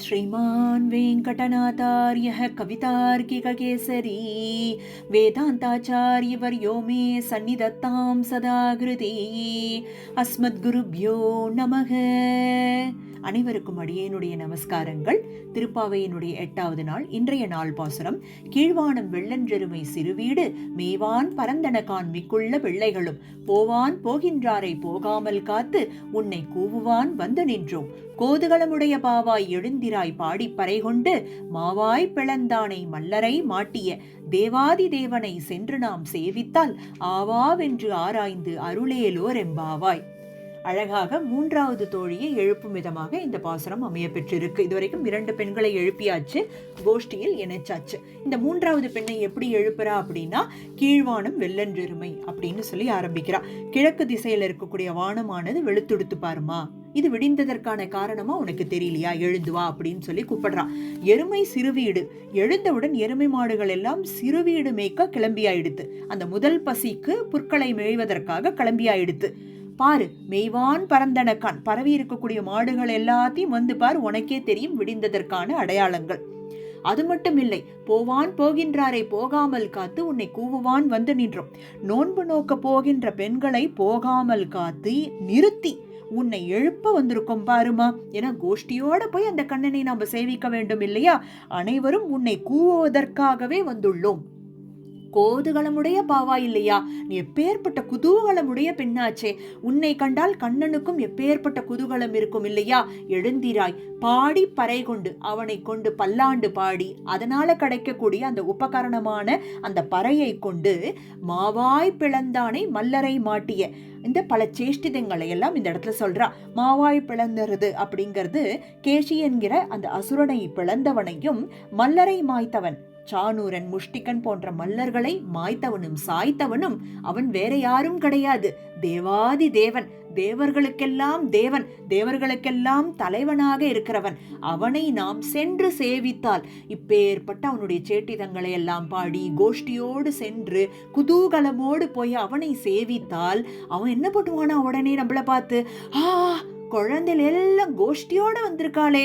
श्रीमान् वेङ्कटनाथार्यः कवितार्किककेसरी वेदान्ताचार्यवर्यो मे सन्निधत्तां सदा कृति अस्मद्गुरुभ्यो நமக. அனைவருக்கும் அடியேனுடைய நமஸ்காரங்கள். திருப்பாவையினுடைய 8வது நாள். இன்றைய நாள் பாசுரம். கீழ்வானம் வெள்ளஞ்செருமை சிறுவீடு மேவான் பரந்தனகான் மிக்குள்ள பிள்ளைகளும் போவான் போகின்றாரை போகாமல் காத்து உன்னை கூவுவான் வந்து நின்றோம். கோதுகளமுடைய பாவாய் எழுந்திராய் பாடி பறை கொண்டு மாவாய் பிளந்தானை மல்லரை மாட்டிய தேவாதி தேவனை சென்று நாம் சேவித்தால் ஆவாவென்று ஆராய்ந்து அருளேலோர் எம்பாவாய். அழகாக 3வது தோழியை எழுப்பும் விதமாக இந்த பாசுரம் அமைய பெற்றிருக்கு. இதுவரைக்கும் 2 பெண்களை எழுப்பியாச்சு, கோஷ்டியில் இணைச்சாச்சு. இந்த 3வது பெண்ணை எப்படி எழுப்புறா அப்படின்னா, கீழ்வானம் வெள்ளஞ்செருமை அப்படின்னு சொல்லி ஆரம்பிக்கிறா. கிழக்கு திசையில இருக்கக்கூடிய வானமானது வெளுத்துடுத்து பாருமா, இது விடிந்ததற்கான காரணமா உனக்கு தெரியலையா, எழுந்துவா அப்படின்னு சொல்லி கூப்பிடுறான். எருமை சிறுவீடு. எழுந்தவுடன் எருமை மாடுகள் எல்லாம் சிறுவீடு மேய்க்க கிளம்பியாயிடுத்து. அந்த முதல் பசிக்கு புற்களை மேய்வதற்காக கிளம்பியாயிடுத்து. பாரு, மெய்வான் பரந்தனக்கான், பரவி இருக்கக்கூடிய மாடுகள் எல்லாத்தையும் வந்து பார், உனக்கே தெரியும் விடிந்ததற்கான அடையாளங்கள். அது மட்டும் இல்லை, போவான் போகின்றாரை போகாமல் காத்து உன்னை கூவுவான் வந்து நின்றோம். நோன்பு நோக்க போகின்ற பெண்களை போகாமல் காத்து நிறுத்தி உன்னை எழுப்ப வந்திருக்கோம் பாருமா. ஏன்னா கோஷ்டியோட போய் அந்த கண்ணனை நாம சேவிக்க வேண்டும் இல்லையா? அனைவரும் உன்னை கூவுவதற்காகவே வந்துள்ளோம். கோதுகளமுடைய பாவா இல்லையா, நீ எப்பேற்பட்ட குதூகலமுடைய பெண்ணாச்சே, உன்னை கண்டால் கண்ணனுக்கும் எப்பேற்பட்ட குதூகலம் இருக்கும் இல்லையா? எழுந்திராய் பாடி பறை கொண்டு அவனை கொண்டு பல்லாண்டு பாடி அதனால கிடைக்கக்கூடிய அந்த உபகரணமான அந்த பறையை கொண்டு மாவாய் பிளந்தானை மல்லரை மாட்டிய இந்த பல சேஷ்டிதங்களை எல்லாம் இந்த இடத்துல சொல்றா. மாவாய் பிளந்துறது அப்படிங்கிறது கேஷி என்கிற அந்த அசுரனை பிளந்தவனையும் மல்லரை மாய்த்தவன் சானூரன் முஷ்டிகன் போன்ற மல்லர்களை மாய்த்தவனும் சாய்த்தவனும் அவன் வேற யாரும் கிடையாது, தேவாதி தேவன், தேவர்களுக்கெல்லாம் தேவன், தேவர்களுக்கெல்லாம் தலைவனாக இருக்கிறவன். அவனை நாம் சென்று சேவித்தால், இப்பேற்பட்ட அவனுடைய சேட்டிதங்களை எல்லாம் பாடி கோஷ்டியோடு சென்று குதூகலமோடு போய் அவனை சேவித்தால் அவன் என்ன பண்ணுவானா, உடனே நம்மள பார்த்து, குழந்தைகள் எல்லாம் கோஷ்டியோட வந்திருக்காளே,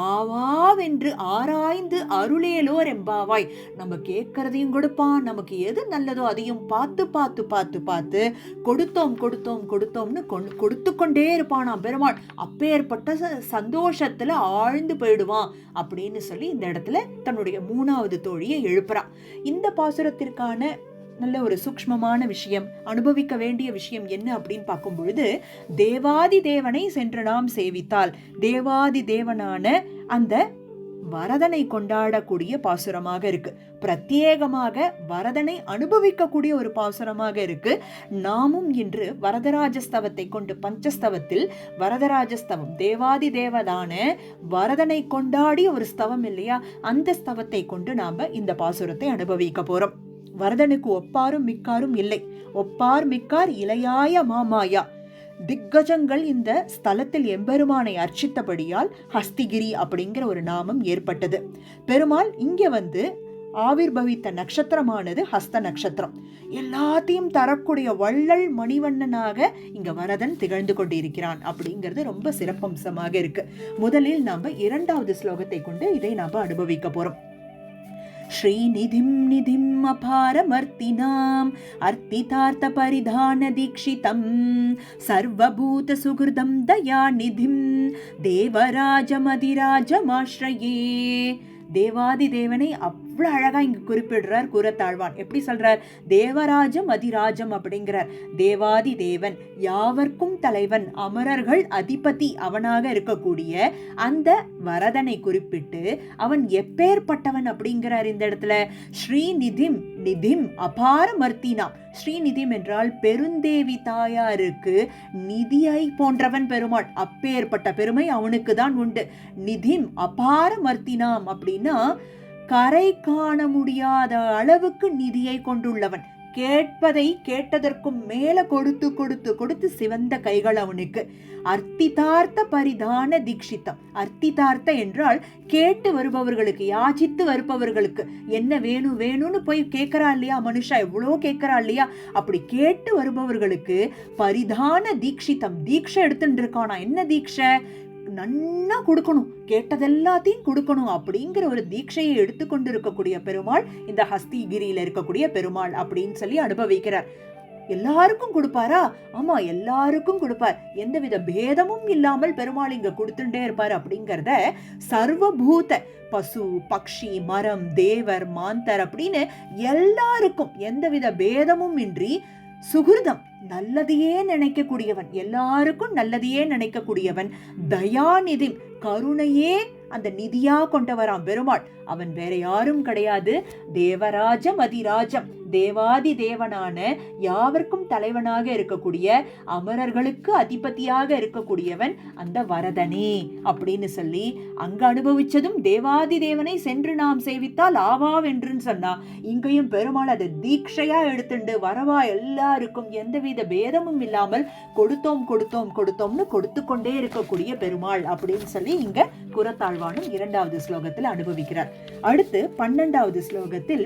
ஆவாவென்று ஆராய்ந்து அருளேலோர் எம்பாவாய். நம்ம கேட்கறதையும் கொடுப்பான், நமக்கு எது நல்லதோ அதையும் பார்த்து பார்த்து பார்த்து பார்த்து கொடுத்தோம் கொடுத்தோம் கொடுத்தோம்னு கொடுத்து கொண்டே இருப்பானா பெருமாள். அப்பேற்பட்ட சந்தோஷத்துல ஆழ்ந்து போயிடுவான் அப்படின்னு சொல்லி இந்த இடத்துல தன்னுடைய 3வது தோழியை எழுப்புறான். இந்த பாசுரத்திற்கான நல்ல ஒரு சூக்ஷ்மமான விஷயம், அனுபவிக்க வேண்டிய விஷயம் என்ன அப்படின்னு பார்க்கும் பொழுது, தேவாதி தேவனை சென்று நாம் சேவித்தால், தேவாதி தேவனான அந்த வரதனை கொண்டாடக்கூடிய பாசுரமாக இருக்கு. பிரத்யேகமாக வரதனை அனுபவிக்கக்கூடிய ஒரு பாசுரமாக இருக்கு. நாமும் இன்று வரதராஜஸ்தவத்தை கொண்டு, பஞ்சஸ்தவத்தில் வரதராஜஸ்தவம், தேவாதி தேவதான வரதனை கொண்டாடிய ஒரு ஸ்தவம் இல்லையா, அந்த ஸ்தவத்தை கொண்டு நாம இந்த பாசுரத்தை அனுபவிக்க போறோம். வரதனுக்கு ஒப்பாரும் மிக்காரும் இல்லை. ஒப்பார் மிக்கார் இளையாய மாமாயா. திக்கஜங்கள் இந்த ஸ்தலத்தில் எம்பெருமானை அர்ச்சித்தபடியால் ஹஸ்திகிரி அப்படிங்கிற ஒரு நாமம் ஏற்பட்டது. பெருமாள் இங்க வந்து ஆவிர்பவித்த நட்சத்திரமானது ஹஸ்த நட்சத்திரம். எல்லாத்தையும் தரக்கூடிய வள்ளல் மணிவண்ணனாக இங்க வரதன் திகழ்ந்து கொண்டிருக்கிறான் அப்படிங்கிறது ரொம்ப சிறப்பம்சமாக இருக்கு. முதலில் நாம 2வது ஸ்லோகத்தை கொண்டு இதை நாம அனுபவிக்க போறோம். ஸ்ரீநிதிம் நிதிம் அபாரமர்த்தினாம் அர்த்திதார்த்த பரிதான தீக்ஷிதம் சர்வபூத சுகிருதம் தயாநிதிம் தேவராஜமதிராஜமாஸ்ரயே. தேவாதி தேவனை அவ்வளவு அழகா இங்கு குறிப்பிடுறார் கூறத்தாழ்வான். எப்படி சொல்றார்? தேவராஜம் அதிராஜம் அப்படிங்கிறார். தேவாதி தேவன், யாவர்க்கும் தலைவன், அமரர்கள் அதிபதி அவனாக இருக்கக்கூடிய அந்த வரதனை குறிப்பிட்டு அவன் எப்பேற்பட்டவன் அப்படிங்கிறார் இந்த இடத்துல. ஸ்ரீநிதிம், நிதிம் அபாரமர்த்தினாம். ஸ்ரீநிதிம் என்றால் பெருந்தேவி தாயாருக்கு நிதியை போன்றவன் பெருமாள். அப்பேற்பட்ட பெருமை அவனுக்கு தான் உண்டு. நிதிம் அபாரமர்த்தினாம் அப்படின்னா கரை காண முடியாத அளவுக்கு நிதியை கொண்டுள்ளவன். கேட்பதை கேட்டதற்கும் மேல கொடுத்து கொடுத்து கொடுத்து சிவந்த கைகள் அவனுக்கு. அர்த்திதார்த்த பரிதான தீக்ஷிதம். அர்த்திதார்த்த என்றால் கேட்டு வருபவர்களுக்கு, யாச்சித்து வருபவர்களுக்கு என்ன வேணும் வேணும்னு போய் கேட்கறா இல்லையா மனுஷா, எவ்வளோ கேட்கறா இல்லையா, அப்படி கேட்டு வருபவர்களுக்கு பரிதான தீக்ஷிதம், தீட்சை எடுத்துட்டு இருக்கானா. என்ன தீட்சை? நன்னா கொடுக்கணும், கேட்டதெல்லாத்தையும் கொடுக்கணும் அப்படிங்கிற ஒரு தீட்சையை எடுத்துக்கொண்டு இருக்கக்கூடிய பெருமாள் இந்த ஹஸ்திகிரியில இருக்கக்கூடிய பெருமாள் அப்படின்னு சொல்லி அனுபவிக்கிறார். எல்லாருக்கும் கொடுப்பாரா? ஆமா, எல்லாருக்கும் கொடுப்பார். எந்தவித பேதமும் இல்லாமல் பெருமாள் இங்க கொடுத்துட்டே இருப்பார் அப்படிங்கிறத சர்வபூத பசு, பக்ஷி, மரம், தேவர், மாந்தர் அப்படின்னு எல்லாருக்கும் எந்தவித பேதமும் இன்றி சுகிருதம், நல்லதையே நினைக்கக்கூடியவன், எல்லாருக்கும் நல்லதையே நினைக்கக்கூடியவன், தயாநிதி, கருணையே அந்த நிதியா கொண்டவராம் பெருமாள். அவன் வேற யாரும் கிடையாது, தேவராஜம் அதிராஜம், தேவாதி தேவனான யாவர்க்கும் தலைவனாக இருக்கக்கூடிய, அமரர்களுக்கு அதிபதியாக இருக்கக்கூடியவன் அந்த வரதனே அப்படின்னு சொல்லி அங்க அனுபவிச்சதும் தேவாதி தேவனை சென்று நாம் சேவித்தால் ஆவாவென்றுன்னு சொன்னா, இங்கேயும் பெருமாள் அதை தீட்சையா எடுத்துண்டு வரவா எல்லாருக்கும் எந்தவித பேதமும் இல்லாமல் கொடுத்தோம் கொடுத்தோம் கொடுத்தோம்னு கொடுத்து கொண்டே இருக்கக்கூடிய பெருமாள் அப்படின்னு சொல்லி இங்க குரத்தாழ்வானும் 2வது ஸ்லோகத்தில் அனுபவிக்கிறார். அடுத்து 12வது ஸ்லோகத்தில்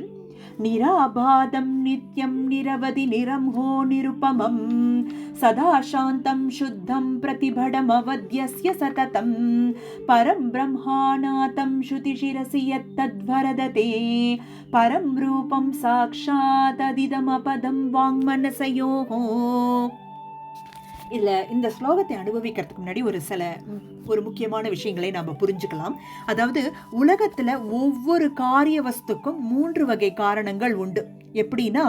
நிராபாதம் நித்யம் நிரவதி நிரம்ஹோ நிருபமம் சதா சாந்தம் சுத்தம் பிரதிபடம் அவத்யஸ்ய சததம் பரம் பிரம்மாநாதம் ஸ்ருதி சிரசி யத்தத்வரததே பரம் ரூபம் சாக்ஷாத் அதிதமபதம் வாங்மனசயோஹோ. இல்ல, இந்த ஸ்லோகத்தை அனுபவிக்கிறதுக்கு முன்னாடி ஒரு முக்கியமான விஷயங்களை நாம புரிஞ்சுக்கலாம். அதாவது உலகத்துல ஒவ்வொரு காரிய வஸ்துக்கும் 3 வகை காரணங்கள் உண்டு. எப்படின்னா,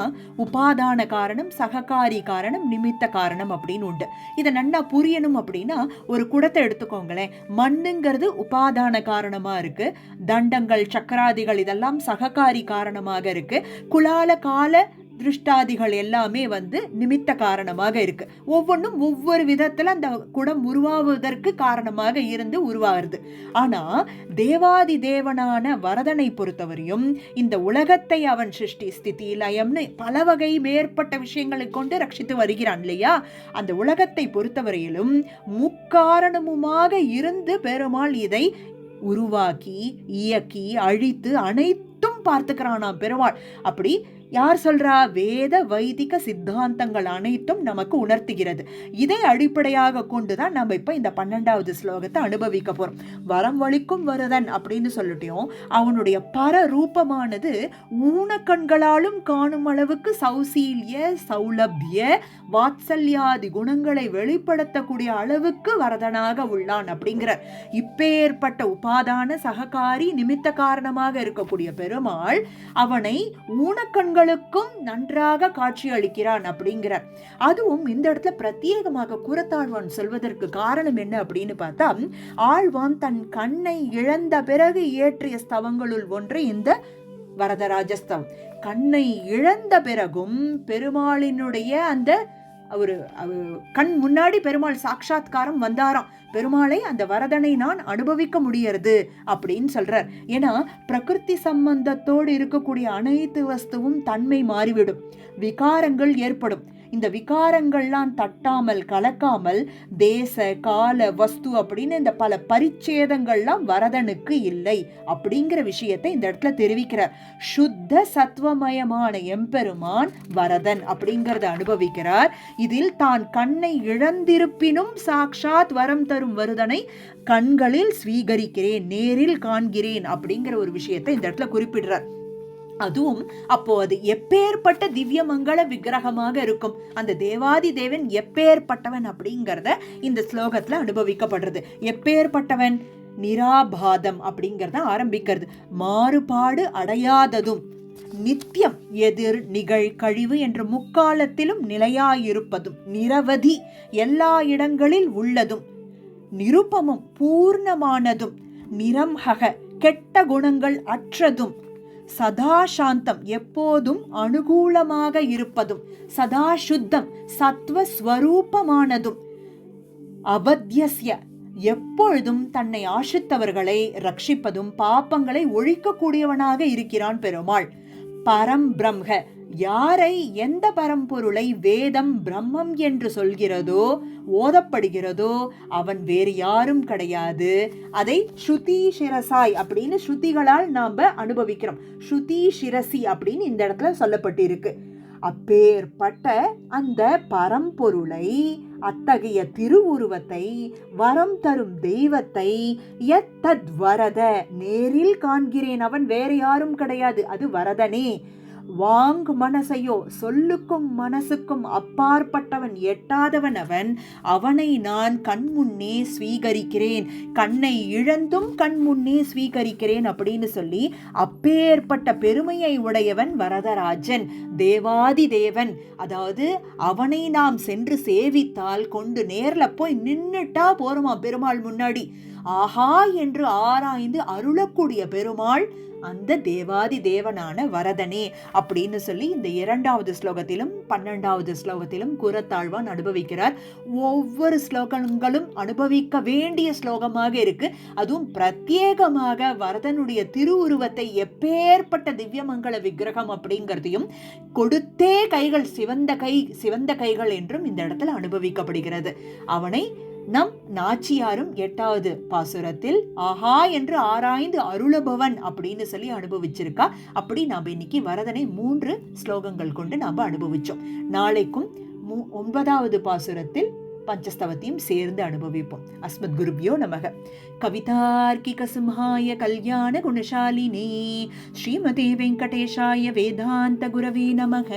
உபாதான காரணம், சககாரி காரணம், நிமித்த காரணம் அப்படின்னு உண்டு. இதை நன்னா புரியணும் அப்படின்னா, ஒரு குடத்தை எடுத்துக்கோங்களேன். மண்ணுங்கிறது உபாதான காரணமா இருக்கு, தண்டங்கள், சக்கராதிகள் இதெல்லாம் சககாரி காரணமாக இருக்கு, குலால கால திருஷ்டாதிகள் எல்லாமே நிமித்த காரணமாக இருக்கு. ஒவ்வொன்றும் ஒவ்வொரு விதத்துல அந்த குடம் உருவாவதற்கு காரணமாக இருந்து உருவாகிறது. ஆனா தேவாதி தேவனான வரதனை பொறுத்தவரையும் இந்த உலகத்தை அவன் சிருஷ்டி, ஸ்திதி, லயம்னு பல வகை மேற்பட்ட விஷயங்களை கொண்டு ரட்சித்து வருகிறான் இல்லையா? அந்த உலகத்தை பொறுத்தவரையிலும் முக்காரணமுமாக இருந்து பெருமாள் இதை உருவாக்கி, இயக்கி, அழித்து அனைத்தும் பார்த்துக்கிறானாம் பெருமாள். அப்படி யார் சொல்றா? வேத வைதிக சித்தாந்தங்கள் அனைத்தும் நமக்கு உணர்த்துகிறது. இதை அடிப்படையாக கொண்டுதான் நம்ம இப்ப இந்த 12வது ஸ்லோகத்தை அனுபவிக்க போறோம். வரம் வலிக்கும் வருதன் அப்படின்னு சொல்லிட்டோம். அவனுடைய பர ரூபமானது ஊனக்கண்களாலும் காணும் அளவுக்கு சௌசீல்ய, சௌலபிய, வாத்சல்யாதி குணங்களை வெளிப்படுத்தக்கூடிய அளவுக்கு வரதனாக உள்ளான் அப்படிங்கிறார். இப்பேற்பட்ட உபாதான, சககாரி, நிமித்த காரணமாக இருக்கக்கூடிய பெருமாள் அவனை ஊனக்கண்களுக்கும் நன்றாக காட்சி அளிக்கிறான் அப்படிங்கிறார். அதுவும் இந்த இடத்துல பிரத்யேகமாக குரத்தாழ்வான் சொல்வதற்கு காரணம் என்ன அப்படின்னு பார்த்தா, ஆழ்வான் தன் கண்ணை இழந்த பிறகு இயற்றிய ஸ்தவங்களுள் ஒன்று இந்த வரதராஜஸ்தவம். கண்ணை இழந்த பிறகும் பெருமாளினுடைய அந்த ஒரு கண் முன்னாடி பெருமாள் சாட்சாத்காரம் வந்தாராம். பெருமாளை, அந்த வரதனை நான் அனுபவிக்க முடியறது அப்படின்னு சொல்றார். ஏன்னா பிரகிருதி சம்பந்தத்தோடு இருக்கக்கூடிய அனைத்து வஸ்துவும் தன்மை மாறிவிடும், விகாரங்கள் ஏற்படும். இந்த விகாரங்கள்லாம் தட்டாமல் கலக்காமல் தேச, கால, வஸ்து அப்படின்னு இந்த பல பரிச்சேதங்கள்லாம் வரதனுக்கு இல்லை அப்படிங்கிற விஷயத்தை இந்த இடத்துல தெரிவிக்கிறார். சுத்த சத்துவமயமான எம்பெருமான் வரதன் அப்படிங்கறத அனுபவிக்கிறார். இதில் தான் கண்ணை இழந்திருப்பினும் சாக்ஷாத் வரம் தரும் வருதனை கண்களில் ஸ்வீகரிக்கிறேன், நேரில் காண்கிறேன் அப்படிங்கிற ஒரு விஷயத்தை இந்த இடத்துல குறிப்பிடுறார். அதுவும் அப்போ அது எப்பேற்பட்ட திவ்ய மங்கள விக்கிரகமாக இருக்கும், அந்த தேவாதி தேவன் எப்பேற்பட்டவன் அப்படிங்கறத இந்த ஸ்லோகத்துல அனுபவிக்கப்படுறது. எப்பேற்பட்டவன்? நிராபாதம் அப்படிங்கறத ஆரம்பிக்கிறது. மாறுபாடு அடையாததும், நித்தியம், எதிர், நிகழ், கழிவு என்ற முக்காலத்திலும் நிலையாயிருப்பதும், நிரவதி, எல்லா இடங்களில் உள்ளதும், நிருபமும், பூர்ணமானதும், நிரம்ஹக, கெட்ட குணங்கள் அற்றதும், சதா சாந்தம், எப்போதும் அனுகூலமாக இருப்பதும், சதா சுத்தம், சத்வஸ்வரூபமானதும், அவத்யஸ்ய, எப்பொழுதும் தன்னை ஆசித்தவர்களை ரட்சிப்பதும், பாப்பங்களை ஒழிக்கக்கூடியவனாக இருக்கிறான் பெருமாள். பரம் பிரம்ம, யாரை, எந்த பரம்பொருளை வேதம் பிரம்மம் என்று சொல்கிறதோ, ஓதப்படுகிறதோ, அவன் வேறு யாரும் கிடையாது. அதை ஸ்ருதி சிரசாய் அப்படின்னு ஸ்ருதிகளால் நாம அனுபவிக்கிறோம். ஸ்ருதி சிரசி அப்படின்னு இந்த இடத்துல சொல்லப்பட்டிருக்கு. அப்பேற்பட்ட அந்த பரம்பொருளை அத்தகைய திருவுருவத்தை, வரம் தரும் தெய்வத்தை எத்தத் வரத, நேரில் காண்கிறேன். அவன் வேற யாரும் கிடையாது, அது வரதனே. வாங் மனசையோ, சொல்லுக்கும் மனசுக்கும் அப்பாற்பட்டவன், எட்டாதவன் அவன். அவனை நான் கண்முன்னே ஸ்வீகரிக்கிறேன், கண்ணை இழந்தும் கண்முன்னே ஸ்வீகரிக்கிறேன் அப்படின்னு சொல்லி அப்பேற்பட்ட பெருமையை உடையவன் வரதராஜன், தேவாதி தேவன். அதாவது அவனை நாம் சென்று சேவித்தால், கொண்டு நேர்ல போய் நின்னுட்டா போருமா பெருமாள் முன்னாடி, ஆஹா என்று ஆராய்ந்து அருளக்கூடிய பெருமாள் அந்த தேவாதி தேவனான வரதனே அப்படின்னு சொல்லி இந்த 2வது ஸ்லோகத்திலும் 12வது ஸ்லோகத்திலும் கூறத்தாழ்வான் அனுபவிக்கிறார். ஒவ்வொரு ஸ்லோகங்களும் அனுபவிக்க வேண்டிய ஸ்லோகமாக இருக்கு. அதுவும் பிரத்யேகமாக வரதனுடைய திருவுருவத்தை, எப்பேற்பட்ட திவ்யமங்கள விக்கிரகம் அப்படிங்கிறதையும், கொடுத்தே கைகள் சிவந்த கைகள் என்றும் இந்த இடத்துல அனுபவிக்கப்படுகிறது. அவனை நம் நாச்சியாரும் 8வது பாசுரத்தில் ஆஹா என்று ஆராய்ந்து அருளபவன் அப்படின்னு சொல்லி அனுபவிச்சிருக்கா. அப்படி நாம் இன்னைக்கு வரதனை 3 ஸ்லோகங்கள் கொண்டு நாம் அனுபவிச்சோம். நாளைக்கும் 9வது பாசுரத்தில் பஞ்சஸ்தவத்தையும் சேர்ந்து அனுபவிப்போம். அஸ்மத் குருப்யோ நமக. கவிதார்க்கிக சிம்ஹாய கல்யாண குணசாலினே ஸ்ரீமதே வெங்கடேஷாய வேதாந்த குரவே நமக.